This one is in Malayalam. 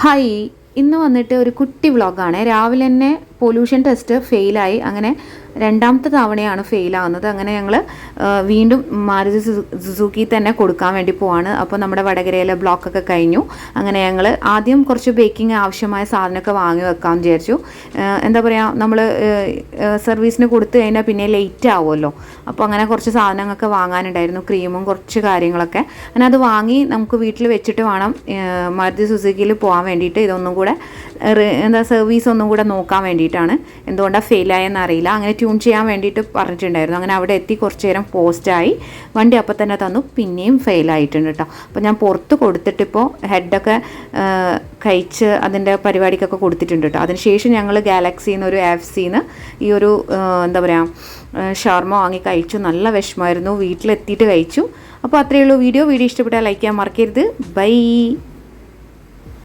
ഹായ്, ഇന്ന് വന്നിട്ട് ഒരു കുട്ടി വ്ളോഗാണ്. രാവിലെ തന്നെ പൊല്യൂഷൻ ടെസ്റ്റ് ഫെയിലായി. അങ്ങനെ രണ്ടാമത്തെ തവണയാണ് ഫെയിലാവുന്നത്. അങ്ങനെ ഞങ്ങൾ വീണ്ടും മാരുതി സുസുക്കി തന്നെ കൊടുക്കാൻ വേണ്ടി പോവാണ്. അപ്പോൾ നമ്മുടെ വടകരയിലെ ബ്ലോക്കൊക്കെ കഴിഞ്ഞു. അങ്ങനെ ഞങ്ങൾ ആദ്യം കുറച്ച് ബേക്കിംഗ് ആവശ്യമായ സാധനമൊക്കെ വാങ്ങി വെക്കാമെന്ന് വിചാരിച്ചു. എന്താ പറയുക, നമ്മൾ സർവീസിന് കൊടുത്തു കഴിഞ്ഞാൽ പിന്നെ ലേറ്റ് ആവുമല്ലോ. അപ്പോൾ അങ്ങനെ കുറച്ച് സാധനങ്ങളൊക്കെ വാങ്ങാനുണ്ടായിരുന്നു, ക്രീമും കുറച്ച് കാര്യങ്ങളൊക്കെ. അങ്ങനെ അത് വാങ്ങി നമുക്ക് വീട്ടിൽ വെച്ചിട്ട് വേണം മാരുതി സുസുക്കിയിൽ പോകാൻ വേണ്ടിയിട്ട്. ഇതൊന്നും കൂടെ സർവീസ് ഒന്നും കൂടെ നോക്കാൻ വേണ്ടിയിട്ടാണ്. എന്തുകൊണ്ടാണ് ഫെയിലായെന്ന് അറിയില്ല. അങ്ങനെ ട്യൂൺ ചെയ്യാൻ വേണ്ടിയിട്ട് പറഞ്ഞിട്ടുണ്ടായിരുന്നു. അങ്ങനെ അവിടെ എത്തി കുറച്ച് നേരം പോസ്റ്റായി. വണ്ടി അപ്പം തന്നെ തന്നു. പിന്നെയും ഫെയിലായിട്ടുണ്ട് കേട്ടോ. അപ്പോൾ ഞാൻ പുറത്ത് കൊടുത്തിട്ടിപ്പോൾ ഹെഡൊക്കെ കഴിച്ച് അതിൻ്റെ പരിപാടിക്കൊക്കെ കൊടുത്തിട്ടുണ്ട് കേട്ടോ. അതിനുശേഷം ഞങ്ങൾ ഗാലക്സിയിൽ നിന്ന് ഒരു AFC-ന്ന് ഈ ഒരു എന്താ പറയുക ഷവർമ വാങ്ങി കഴിച്ചു. നല്ല വിഷമമായിരുന്നു. വീട്ടിലെത്തിയിട്ട് കഴിച്ചു. അപ്പോൾ അത്രയേ ഉള്ളൂ വീഡിയോ ഇഷ്ടപ്പെട്ടാൽ ലൈക്ക് ചെയ്യാൻ മറക്കരുത്. ബൈ.